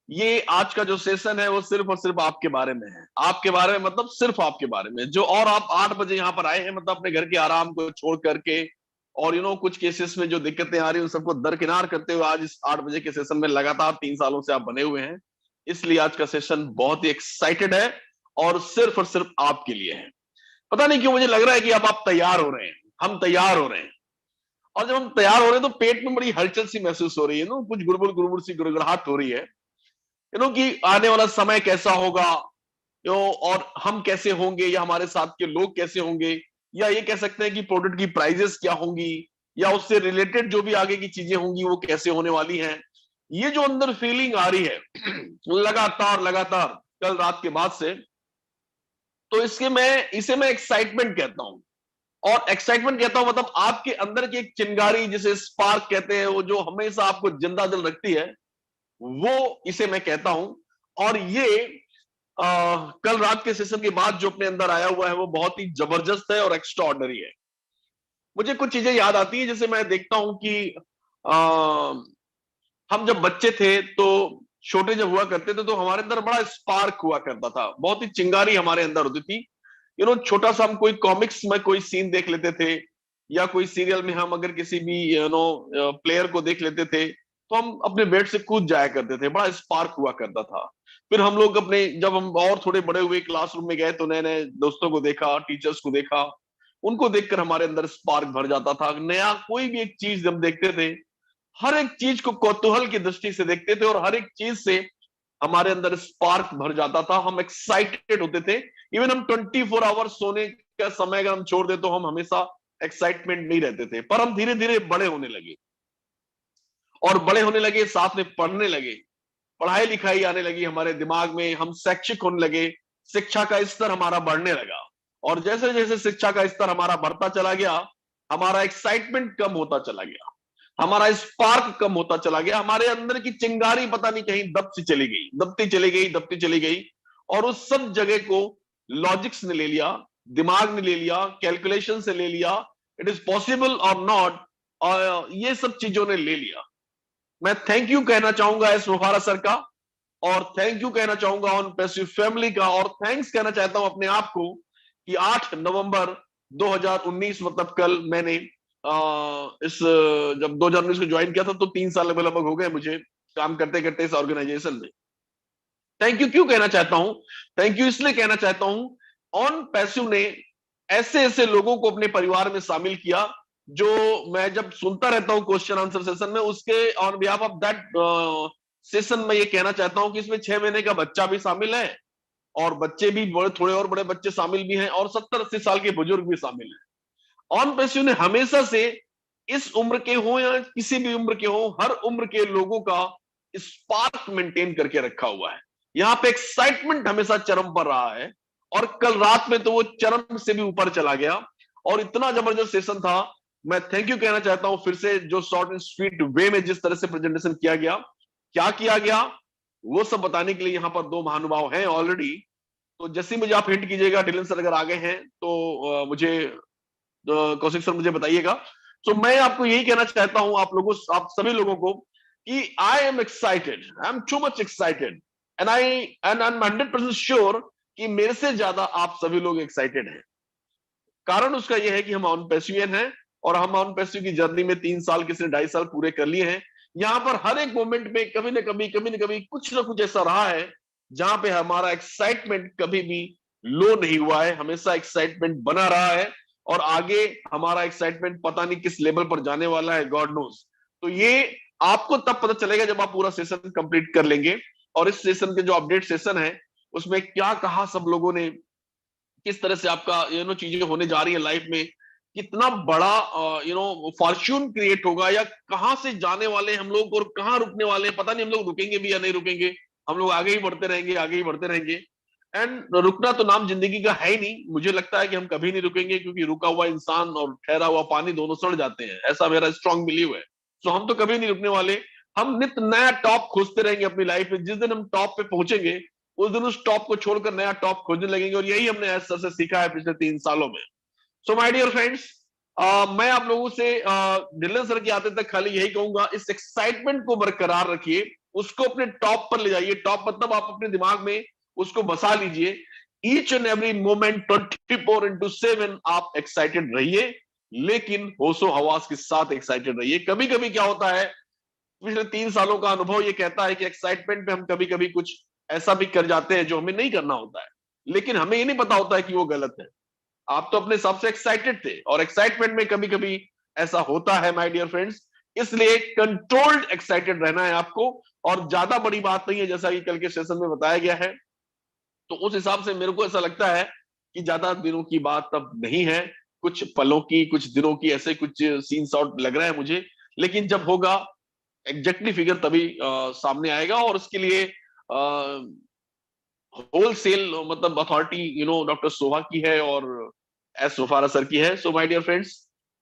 ये आज का जो सेशन है वो सिर्फ और सिर्फ आपके बारे में है। आपके बारे में मतलब सिर्फ आपके बारे में, जो और आप 8 बजे यहाँ पर आए हैं, मतलब अपने घर के आराम को छोड़ करके, और कुछ केसेस में जो दिक्कतें आ रही हैं उन सबको दरकिनार करते हुए आज इस 8 बजे के सेशन में लगातार 3 सालों से आप बने हुए हैं। इसलिए आज का सेशन बहुत ही एक्साइटेड है और सिर्फ आपके लिए है। पता नहीं क्यों मुझे लग रहा है कि अब आप तैयार हो रहे हैं, हम तैयार हो रहे हैं। और जब हम तैयार हो रहे हैं तो पेट में बड़ी हलचल सी महसूस हो रही है ना, कुछ गुड़गुड़ गुड़गुड़ सी गुड़गुड़ाहट हो रही है, कि आने वाला समय कैसा होगा, और हम कैसे होंगे, या हमारे साथ के लोग कैसे होंगे, या ये कह सकते हैं कि प्रोडक्ट की प्राइजेस क्या होंगी, या उससे रिलेटेड जो भी आगे की चीजें होंगी वो कैसे होने वाली हैं। ये जो अंदर फीलिंग आ रही है लगातार लगातार कल रात के बाद से, तो इसे मैं एक्साइटमेंट कहता हूं। और एक्साइटमेंट कहता हूं मतलब आपके अंदर की एक चिंगारी, जिसे स्पार्क कहते हैं, वो जो हमेशा आपको जिंदा दिल रखती है, वो इसे मैं कहता हूं। और ये कल रात के सेशन के बाद जो अपने अंदर आया हुआ है वो बहुत ही जबरदस्त है और एक्स्ट्रा ऑर्डनरी है। मुझे कुछ चीजें याद आती है, जैसे मैं देखता हूं कि आ, हम जब बच्चे थे तो छोटे जब हुआ करते थे तो हमारे अंदर बड़ा स्पार्क हुआ करता था, बहुत ही चिंगारी हमारे अंदर होती थी। छोटा सा हम कोई कॉमिक्स में कोई सीन देख लेते थे, या कोई सीरियल में हम अगर किसी भी प्लेयर को देख लेते थे, तो हम अपने बेड से कूद जाया करते थे, बड़ा स्पार्क हुआ करता था। फिर हम लोग अपने जब हम और थोड़े बड़े हुए क्लासरूम में गए तो नए नए दोस्तों को देखा, टीचर्स को देखा, उनको देखकर हमारे अंदर स्पार्क भर जाता था। नया कोई भी एक चीज हम देखते थे, हर एक चीज को कौतूहल की दृष्टि से देखते थे, और हर एक चीज से हमारे अंदर स्पार्क भर जाता था, हम एक्साइटेड होते थे। इवन हम 24 आवर्स सोने का समय अगर हम छोड़ दे तो हम हमेशा एक्साइटमेंट नहीं रहते थे। पर हम धीरे धीरे बड़े होने लगे, और बड़े होने लगे साथ में पढ़ने लगे, पढ़ाई लिखाई आने लगी हमारे दिमाग में, हम शैक्षिक होने लगे, शिक्षा का स्तर हमारा बढ़ने लगा। और जैसे जैसे शिक्षा का स्तर हमारा बढ़ता चला गया, हमारा एक्साइटमेंट कम होता चला गया, हमारा स्पार्क कम होता चला गया, हमारे अंदर की चिंगारी पता नहीं कहीं दबती चली गई, दबती चली गई, दबती चली गई। और उस सब जगह को लॉजिक्स ने ले लिया, दिमाग ने ले लिया, कैलकुलेशन से ले लिया, इट इज पॉसिबल और नॉट, और ये सब चीजों ने ले लिया। मैं थैंक यू कहना चाहूंगा एस मुफारा सर का, और थैंक यू कहना चाहूंगा ऑन पैसिव फैमिली का, और थैंक्स कहना चाहता हूं अपने आप को कि 8 नवंबर 2019 मतलब कल मैंने जब 2019 को ज्वाइन किया था तो 3 साल लगभग हो गए मुझे काम करते करते इस ऑर्गेनाइजेशन में। थैंक यू क्यों कहना चाहता हूं? थैंक यू इसलिए कहना चाहता हूं, ऑन पैसिव ने ऐसे ऐसे लोगों को अपने परिवार में शामिल किया, जो मैं जब सुनता रहता हूं क्वेश्चन आंसर सेशन में, उसके on behalf of that session में ये कहना चाहता हूं कि इसमें 6 महीने का बच्चा भी शामिल है, और बच्चे भी बड़े, थोड़े और बड़े बच्चे शामिल भी हैं, और 70-80 साल के बुजुर्ग भी शामिल हैं। ऑन पैसिव ने हमेशा से इस उम्र के हो या किसी भी उम्र के हो, हर उम्र के लोगों का स्पार्क मेंटेन करके रखा हुआ है। यहां पे एक्साइटमेंट हमेशा चरम पर रहा है, और कल रात में तो वो चरम से भी ऊपर चला गया, और इतना जबरदस्त सेशन था। मैं थैंक यू कहना चाहता हूं फिर से, जो शॉर्ट एंड स्वीट वे में जिस तरह से प्रेजेंटेशन किया गया, क्या किया गया, वो सब बताने के लिए यहाँ पर दो महानुभाव हैं ऑलरेडी। तो जैसे मुझे आप हिंट कीजिएगा, डिलन सर अगर आ गए हैं तो मुझे, कौशिक सर मुझे बताइएगा। तो मैं आपको यही कहना चाहता हूं आप लोगों, आप सभी लोगों को, कि I am excited, I am too much excited, and I am 100% sure कि मेरे से ज्यादा आप सभी लोग एक्साइटेड हैं। कारण उसका यह है कि हम ऑन पैसिवियन हैं, और हम ऑन पैसिव की जर्नी में 3 साल, किसी ने 2.5 साल पूरे कर लिए हैं। यहां पर हर एक मोमेंट में कभी न कभी कुछ ना कुछ ऐसा रहा है जहां पे हमारा एक्साइटमेंट कभी भी लो नहीं हुआ है, हमेशा एक्साइटमेंट बना रहा है, और आगे हमारा एक्साइटमेंट पता नहीं किस लेवल पर जाने वाला है, गॉड नोज। तो ये आपको तब पता चलेगा जब आप पूरा सेशन कंप्लीट कर लेंगे, और इस सेशन के जो अपडेट सेशन है उसमें क्या कहा सब लोगों ने, किस तरह से आपका चीजें होने जा रही है लाइफ में, कितना बड़ा फॉर्च्यून क्रिएट होगा, या कहां से जाने वाले हम लोग और कहां रुकने वाले हैं, पता नहीं हम लोग रुकेंगे भी या नहीं रुकेंगे, हम लोग आगे ही बढ़ते रहेंगे, आगे ही बढ़ते रहेंगे। एंड रुकना तो नाम जिंदगी का है ही नहीं, मुझे लगता है कि हम कभी नहीं रुकेंगे, क्योंकि रुका हुआ इंसान और ठहरा हुआ पानी दोनों सड़ जाते हैं, ऐसा मेरा स्ट्रांग बिलीव है। तो हम तो कभी नहीं रुकने वाले, हम नित नया टॉप खोजते रहेंगे अपनी लाइफ में। जिस दिन हम टॉप पे पहुंचेंगे उस दिन उस टॉप को छोड़कर नया टॉप खोजने लगेंगे, और यही हमने एस सर से सीखा है पिछले 3 सालों में। सो माय डियर फ्रेंड्स, मैं आप लोगों से डिलन सर के आते तक खाली यही कहूंगा, इस एक्साइटमेंट को बरकरार रखिए, उसको अपने टॉप पर ले जाइए। टॉप मतलब आप अपने दिमाग में उसको बसा लीजिए। ईच एंड एवरी मोमेंट 24/7 आप एक्साइटेड रहिए, लेकिन होशो हवास के साथ एक्साइटेड रहिए। कभी कभी क्या होता है, पिछले 3 सालों का अनुभव ये कहता है कि एक्साइटमेंट में हम कभी कभी कुछ ऐसा भी कर जाते हैं जो हमें नहीं करना होता है, लेकिन हमें ये नहीं पता होता है कि वो गलत है। आप तो अपने हिसाब से एक्साइटेड थे, और एक्साइटमेंट में कभी कभी ऐसा होता है माय डियर फ्रेंड्स। इसलिए कंट्रोल्ड एक्साइटेड रहना है आपको, और ज्यादा बड़ी बात नहीं है, जैसा कि कल के सेशन में बताया गया है। तो उस हिसाब से मेरे को ऐसा लगता है कि ज्यादा दिनों की बात अब नहीं है, कुछ पलों की, कुछ दिनों की, ऐसे कुछ सीन शॉट लग रहा है मुझे। लेकिन जब होगा एग्जैक्टली फिगर तभी सामने आएगा, और उसके लिए होलसेल मतलब अथॉरिटी डॉक्टर शोभा की है और एस सोफारा सर की है। सो माय डियर फ्रेंड्स,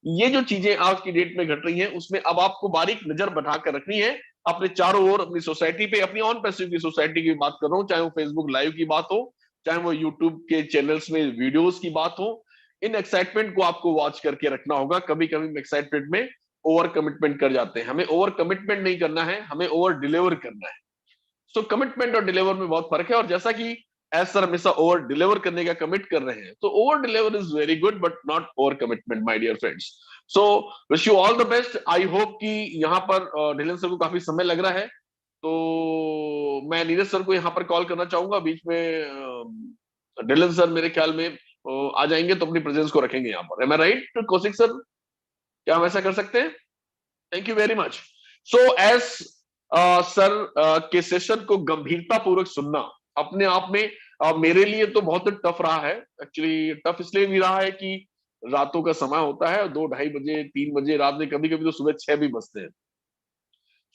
ये जो चीजें आज की डेट में घट रही हैं, उसमें अब आपको बारीक नजर बढ़ाकर रखनी है अपने चारों ओर, अपनी सोसाइटी पे, अपनी ऑन पैसिव की सोसाइटी की बात कर रहा हूं, चाहे वो फेसबुक लाइव की बात हो, चाहे वो यूट्यूब के चैनल्स में वीडियोस की बात हो। इन एक्साइटमेंट को आपको वॉच करके रखना होगा। कभी कभी एक्साइटमेंट में ओवर कमिटमेंट कर जाते हैं। हमें ओवर कमिटमेंट नहीं करना है, हमें ओवर डिलीवर करना है। सो कमिटमेंट और डिलीवर में बहुत फर्क है, और जैसा कि एज सर हमेशा ओवर डिलीवर करने का कमिट कर रहे हैं, तो over deliver is very good but not over commitment my dear friends. So wish you all the best. I hope कि यहाँ पर नीरज सर को काफी समय लग रहा है, तो मैं नीरज सर को यहाँ पर कॉल करना चाहूंगा बीच में। नीरज सर मेरे ख्याल में आ जाएंगे तो अपनी प्रेजेंस को रखेंगे यहाँ पर। Am I right Kaushik sir? क्या हम ऐसा कर सकते हैं? Thank you very much. So as sir के सेशन को गंभीरता पूर्वक सुनना अपने आप में मेरे लिए तो बहुत टफ रहा है। एक्चुअली टफ इसलिए भी रहा है कि रातों का समय होता है, 2-2:30 बजे 3 बजे रात में, कभी कभी तो सुबह 6 भी बजते हैं।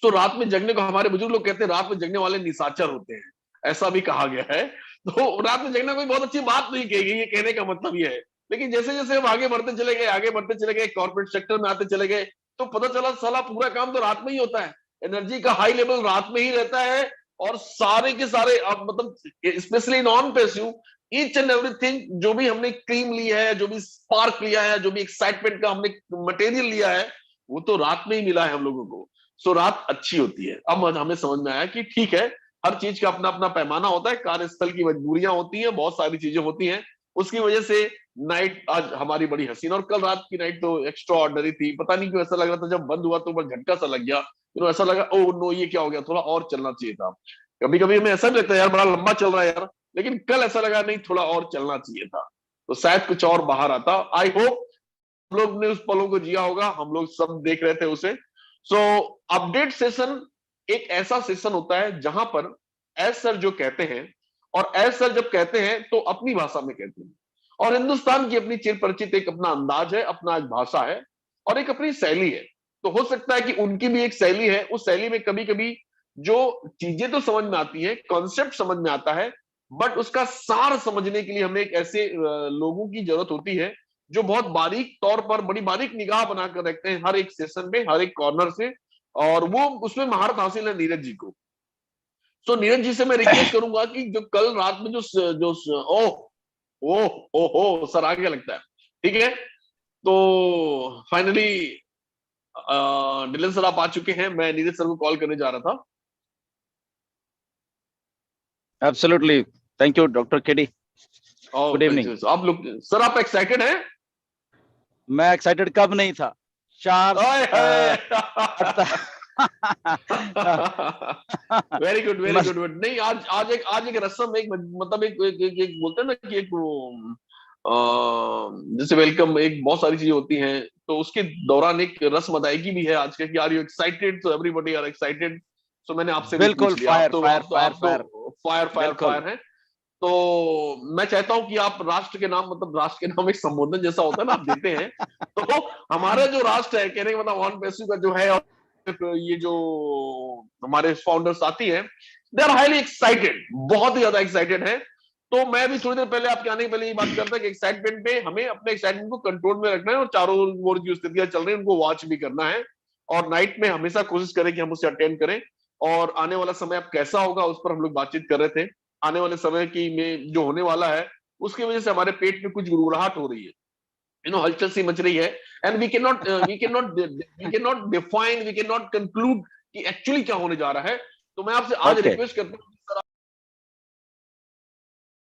तो रात में जगने को हमारे बुजुर्ग लोग कहते हैं रात में जगने वाले निशाचर होते हैं, ऐसा भी कहा गया है। तो रात में जगना कोई बहुत अच्छी बात नहीं कही गई, ये कहने का मतलब ये है। लेकिन जैसे जैसे हम आगे बढ़ते चले गए, आगे बढ़ते चले गए, कॉर्पोरेट सेक्टर में आते चले गए, तो पता चला साला पूरा काम तो रात में ही होता है। एनर्जी का हाई लेवल रात में ही रहता है, और सारे के सारे अब मतलब specially non passive, each and everything जो भी हमने क्रीम लिया है, जो भी स्पार्क लिया है, जो भी एक्साइटमेंट का हमने मटेरियल लिया है, वो तो रात में ही मिला है हम लोगों को। सो रात अच्छी होती है। अब हमें समझ में आया कि ठीक है, हर चीज का अपना अपना पैमाना होता है, कार्यस्थल की मजबूरियां होती हैं, बहुत सारी चीजें होती हैं, उसकी वजह से नाइट आज हमारी बड़ी हसीन, और कल रात की नाइट तो एक्स्ट्रा ऑर्डनरी थी। पता नहीं क्यों ऐसा लग रहा था, जब बंद हुआ तो बड़ा झटका सा लग गया, ऐसा लगा ओ नो ये क्या हो गया, थोड़ा और चलना चाहिए था। कभी कभी हमें ऐसा भी लगता है यार बड़ा लंबा चल रहा है यार, लेकिन कल ऐसा लगा नहीं थोड़ा और चलना चाहिए था, तो शायद कुछ और बाहर आता। आई होप हम लोग ने उस पलों को जिया होगा, हम लोग सब देख रहे थे उसे। सो अपडेट सेशन एक ऐसा सेशन होता है जहां पर एस सर जो कहते हैं, और एस सर जब कहते हैं तो अपनी भाषा में कहते हैं, और हिंदुस्तान की अपनी चिर परिचित एक अपना अंदाज है, अपना एक भाषा है, और एक अपनी शैली है। तो हो सकता है कि उनकी भी एक शैली है, उस शैली में कभी कभी जो चीजें तो समझ में आती है, कॉन्सेप्ट समझ में आता है, बट उसका सार समझने के लिए हमें एक ऐसे लोगों की जरूरत होती है जो बहुत बारीक तौर पर बड़ी बारीक निगाह बनाकर रखते हैं हर एक सेशन में, हर एक कॉर्नर से, और वो उसमें महारत हासिल है नीरज जी को। तो नीरज जी से मैं रिक्वेस्ट करूंगा कि जो कल रात में जो ओह ओह ओहो सर आ गया लगता है, ठीक है। तो फाइनली नीलन सर आप आ चुके हैं, मैं नीरज सर को कॉल करने जा रहा था। Absolutely, thank you doctor KD. Good evening. आप लोग सर आप एक्साइटेड हैं? मैं एक्साइटेड कब नहीं था, चार वेरी गुड वेरी गुड। नहीं आज आज एक रस्म, एक मतलब एक बोलते हैं ना कि एक जैसे वेलकम, एक बहुत सारी चीजें होती हैं, तो उसके दौरान एक रस्म अदायगी भी है आज के कि are you excited, so everybody are excited. So मैंने आपसे भी पूछ लिया, आप तो फायर फायर फायर है। तो मैं चाहता हूं कि आप राष्ट्र के नाम, मतलब राष्ट्र के नाम एक संबोधन जैसा होता है ना, आप देते हैं। तो हमारा जो राष्ट्र है, कहने का मतलब ऑन पैसिव का जो है, और ये जो हमारे फाउंडर साथी हैं, दे आर हाईली एक्साइटेड, बहुत ही ज्यादा एक्साइटेड है। तो मैं भी थोड़ी देर पहले आपके आने के पहले ये बात करता कि एक्साइटमेंट में हमें अपने एक्साइटमेंट को कंट्रोल में रखना है, और चारों ओर जो स्थितियां चल रही है उनको वॉच भी करना है, और नाइट में हमेशा कोशिश करें कि हम उसे अटेंड करें। और आने वाला समय अब कैसा होगा उस पर हम लोग बातचीत कर रहे थे। आने वाले समय की में जो होने वाला है, उसकी वजह से हमारे पेट में कुछ गुड़गुड़ाहट हो रही है, हलचल सी मच रही है, and we can not define, we can not conclude कि एक्चुअली क्या होने जा रहा है। तो मैं आपसे आज Okay. रिक्वेस्ट करता हूँ